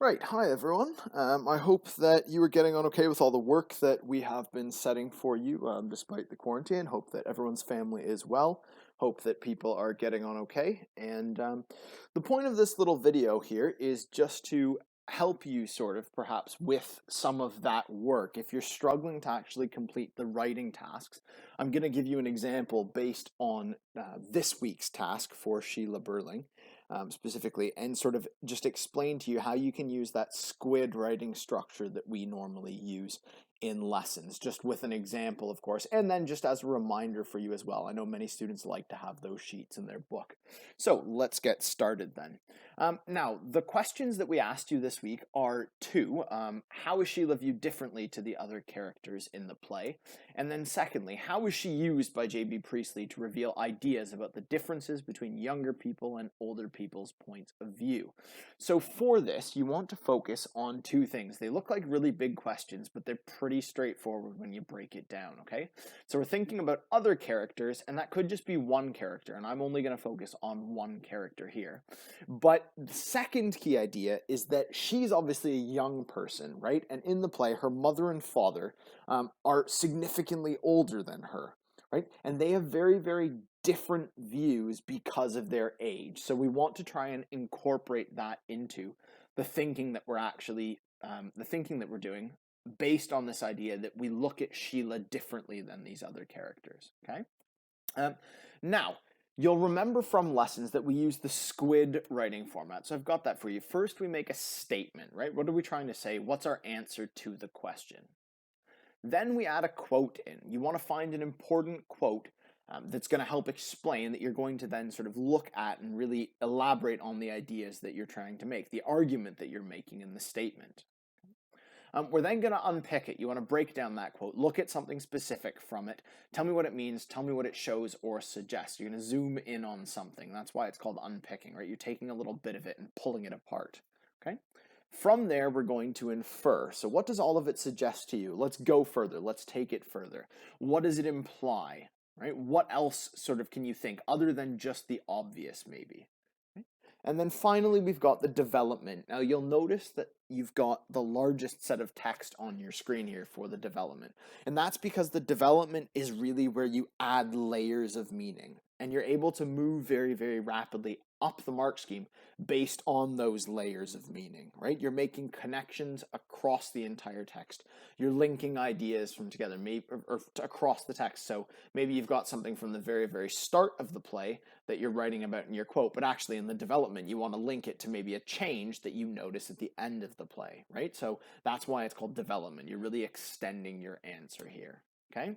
Right, hi everyone. I hope that you are getting on okay with all the work that we have been setting for you despite the quarantine. Hope that everyone's family is well. Hope that people are getting on okay. And the point of this little video here is just to help you sort of perhaps with some of that work. If you're struggling to actually complete the writing tasks, I'm going to give you an example based on this week's task for Sheila Burling. Specifically, and sort of just explain to you how you can use that SQUID writing structure that we normally use in lessons, just with an example, of course, and then just as a reminder for you as well. I know many students like to have those sheets in their book. So let's get started then. Now, the questions that we asked you this week are two. How is Sheila viewed differently to the other characters in the play? And then secondly, how is she used by J.B. Priestley to reveal ideas about the differences between younger people and older people's points of view? So for this, you want to focus on two things. They look like really big questions, but they're pretty straightforward when you break it down, okay? So we're thinking about other characters, and that could just be one character, and I'm only going to focus on one character here. But the second key idea is that she's obviously a young person, right? And in the play, her mother and father are significantly older than her, right? And they have very, very different views because of their age. So we want to try and incorporate that into the thinking that we're actually, the thinking that we're doing based on this idea that we look at Sheila differently than these other characters, okay? Now, you'll remember from lessons that we use the SQUID writing format. So I've got that for you. First, we make a statement, right? What are we trying to say? What's our answer to the question? Then we add a quote in. You want to find an important quote that's going to help explain that you're going to then sort of look at and really elaborate on the ideas that you're trying to make, the argument that you're making in the statement. We're then going to unpick it. You want to break down that quote, look at something specific from it, tell me what it means, tell me what it shows or suggests. You're going to zoom in on something. That's why it's called unpicking, right? You're taking a little bit of it and pulling it apart, okay? From there, we're going to infer. So what does all of it suggest to you? Let's go further. Let's take it further. What does it imply, right? What else sort of can you think other than just the obvious maybe? Okay? And then finally, we've got the development. Now, you'll notice that you've got the largest set of text on your screen here for the development. And that's because the development is really where you add layers of meaning. And you're able to move very, very rapidly up the mark scheme based on those layers of meaning, right? You're making connections across the entire text. You're linking ideas from together, maybe or across the text. So maybe you've got something from the very, very start of the play that you're writing about in your quote, but actually in the development, you want to link it to maybe a change that you notice at the end of the play, right? So that's why it's called development. You're really extending your answer here, okay?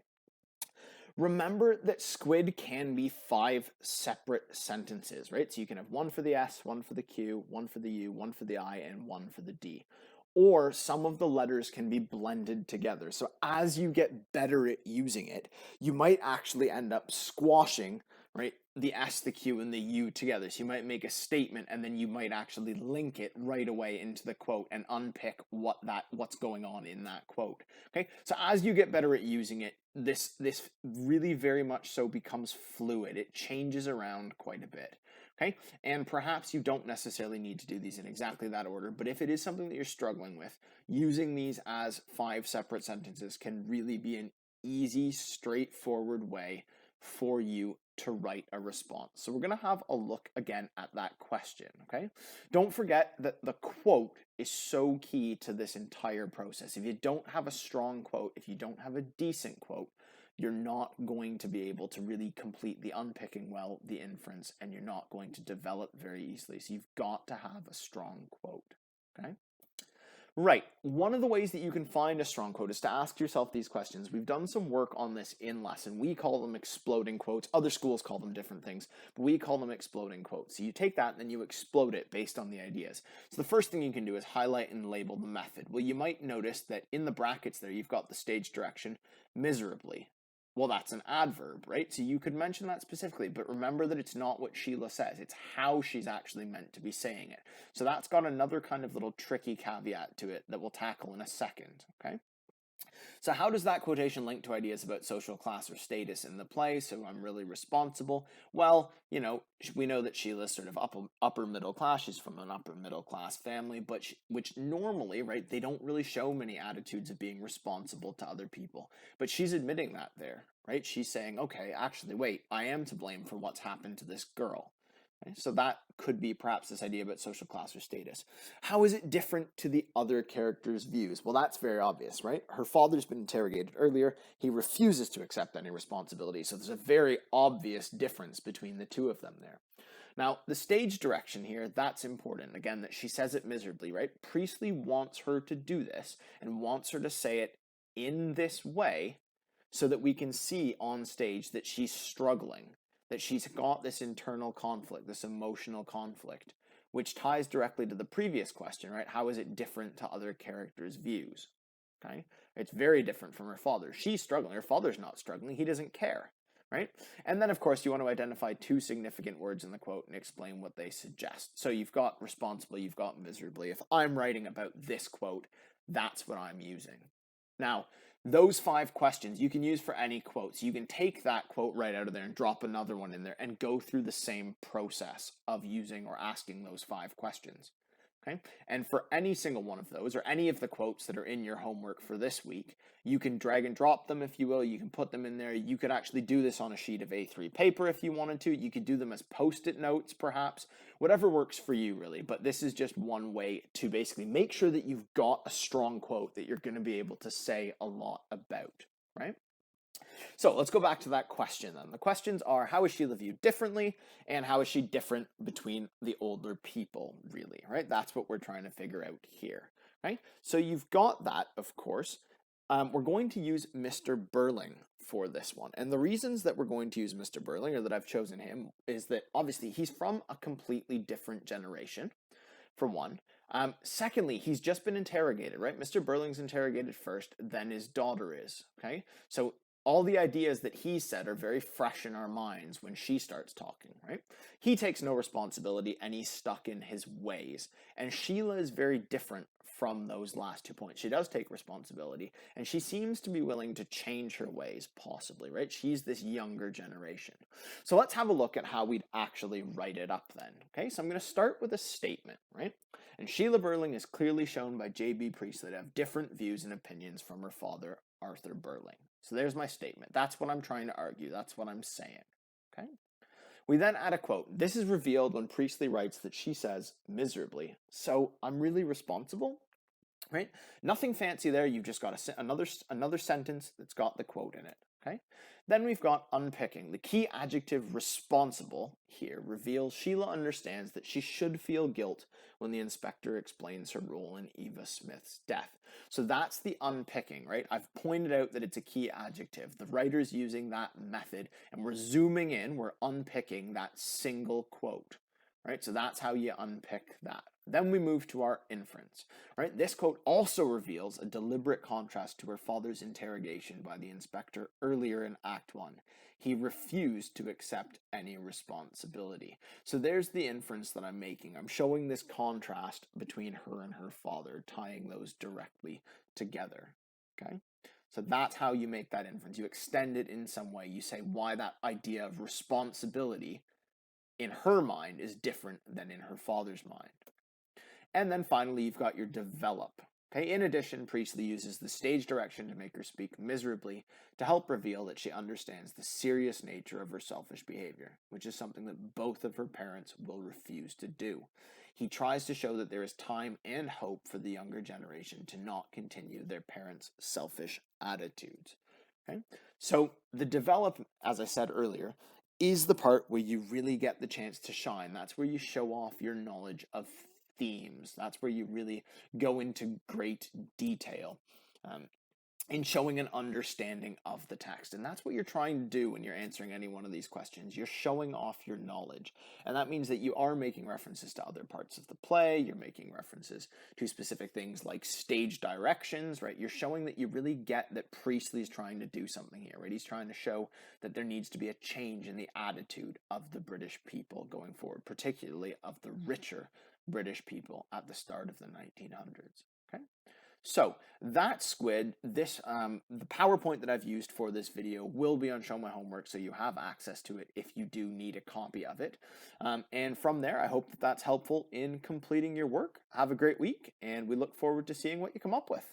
Remember that SQUID can be 5 separate sentences, right? So you can have one for the S, one for the Q, one for the U, one for the I, and one for the D. Or some of the letters can be blended together. So as you get better at using it, you might actually end up squashing, right, the S, the Q, and the U together. So you might make a statement and then you might actually link it right away into the quote and unpick what's going on in that quote. Okay, so as you get better at using it, this really very much so becomes fluid. It changes around quite a bit. Okay, and perhaps you don't necessarily need to do these in exactly that order, but if it is something that you're struggling with, using these as 5 separate sentences can really be an easy, straightforward way for you to write a response. So we're going to have a look again at that question, okay? Don't forget that the quote is so key to this entire process. If you don't have a strong quote, if you don't have a decent quote, you're not going to be able to really complete the unpicking well, the inference, and you're not going to develop very easily. So you've got to have a strong quote, okay? Right, one of the ways that you can find a strong quote is to ask yourself these questions. We've done some work on this in lesson. We call them exploding quotes. Other schools call them different things, but we call them exploding quotes. So you take that and then you explode it based on the ideas. So the first thing you can do is highlight and label the method. Well, you might notice that in the brackets there, you've got the stage direction, miserably. Well, that's an adverb, right? So you could mention that specifically, but remember that it's not what Sheila says. It's how she's actually meant to be saying it. So that's got another kind of little tricky caveat to it that we'll tackle in a second, okay? So how does that quotation link to ideas about social class or status in the play? So I'm really responsible. Well, we know that Sheila's sort of upper middle class. She's from an upper middle class family, but which normally, right, they don't really show many attitudes of being responsible to other people. But she's admitting that there, right? She's saying, okay, actually, wait, I am to blame for what's happened to this girl. Okay? So that could be perhaps this idea about social class or status. How is it different to the other characters' views? Well, that's very obvious, right? Her father's been interrogated earlier. He refuses to accept any responsibility. So there's a very obvious difference between the two of them there. Now, the stage direction here, that's important. Again, that she says it miserably, right? Priestley wants her to do this and wants her to say it in this way so that we can see on stage that she's struggling, that she's got this internal conflict, this emotional conflict, which ties directly to the previous question, right? How is it different to other characters' views? Okay? It's very different from her father. She's struggling. Her father's not struggling. He doesn't care, right? And then, of course, you want to identify two significant words in the quote and explain what they suggest. So you've got responsibly, you've got miserably. If I'm writing about this quote, that's what I'm using. Now, those 5 questions you can use for any quote. So you can take that quote right out of there and drop another one in there and go through the same process of using or asking those 5 questions. Okay? And for any single one of those, or any of the quotes that are in your homework for this week, you can drag and drop them if you will. You can put them in there. You could actually do this on a sheet of A3 paper if you wanted to. You could do them as post-it notes, perhaps. Whatever works for you, really. But this is just one way to basically make sure that you've got a strong quote that you're going to be able to say a lot about, right? So let's go back to that question then. The questions are, how is Sheila viewed differently, and how is she different between the older people, really, right? That's what we're trying to figure out here, right? So you've got that, of course. We're going to use Mr. Burling for this one. And the reasons that we're going to use Mr. Burling, or that I've chosen him, is that obviously he's from a completely different generation, for one. Secondly, he's just been interrogated, right? Mr. Burling's interrogated first, then his daughter is, okay? So all the ideas that he said are very fresh in our minds when she starts talking, right? He takes no responsibility and he's stuck in his ways. And Sheila is very different from those last 2 points. She does take responsibility and she seems to be willing to change her ways, possibly, right? She's this younger generation. So let's have a look at how we'd actually write it up then, okay? So I'm going to start with a statement, right? And Sheila Burling is clearly shown by J.B. Priestley to have different views and opinions from her father, Arthur Burling. So there's my statement. That's what I'm trying to argue. That's what I'm saying. Okay? We then add a quote. This is revealed when Priestley writes that she says, miserably, so I'm really responsible? Right? Nothing fancy there. You've just got another sentence that's got the quote in it. Okay? Then we've got unpicking. The key adjective responsible here reveals Sheila understands that she should feel guilt when the inspector explains her role in Eva Smith's death. So that's the unpicking, right? I've pointed out that it's a key adjective. The writer's using that method, and we're zooming in, we're unpicking that single quote, right? So that's how you unpick that. Then we move to our inference, right? This quote also reveals a deliberate contrast to her father's interrogation by the inspector earlier in Act 1. He refused to accept any responsibility. So there's the inference that I'm making. I'm showing this contrast between her and her father, tying those directly together, okay? So that's how you make that inference. You extend it in some way. You say why that idea of responsibility in her mind is different than in her father's mind. And then finally, you've got your develop. Okay. In addition, Priestley uses the stage direction to make her speak miserably to help reveal that she understands the serious nature of her selfish behavior, which is something that both of her parents will refuse to do. He tries to show that there is time and hope for the younger generation to not continue their parents' selfish attitudes. Okay. So the develop, as I said earlier, is the part where you really get the chance to shine. That's where you show off your knowledge of themes. That's where you really go into great detail in showing an understanding of the text. And that's what you're trying to do when you're answering any one of these questions. You're showing off your knowledge. And that means that you are making references to other parts of the play. You're making references to specific things like stage directions, right? You're showing that you really get that Priestley's trying to do something here, right? He's trying to show that there needs to be a change in the attitude of the British people going forward, particularly of the richer British people at the start of the 1900s. Okay, So that squid, the PowerPoint that I've used for this video will be on Show My Homework, so you have access to it if you do need a copy of it. And from there, I hope that that's helpful in completing your work. Have a great week, and we look forward to seeing what you come up with.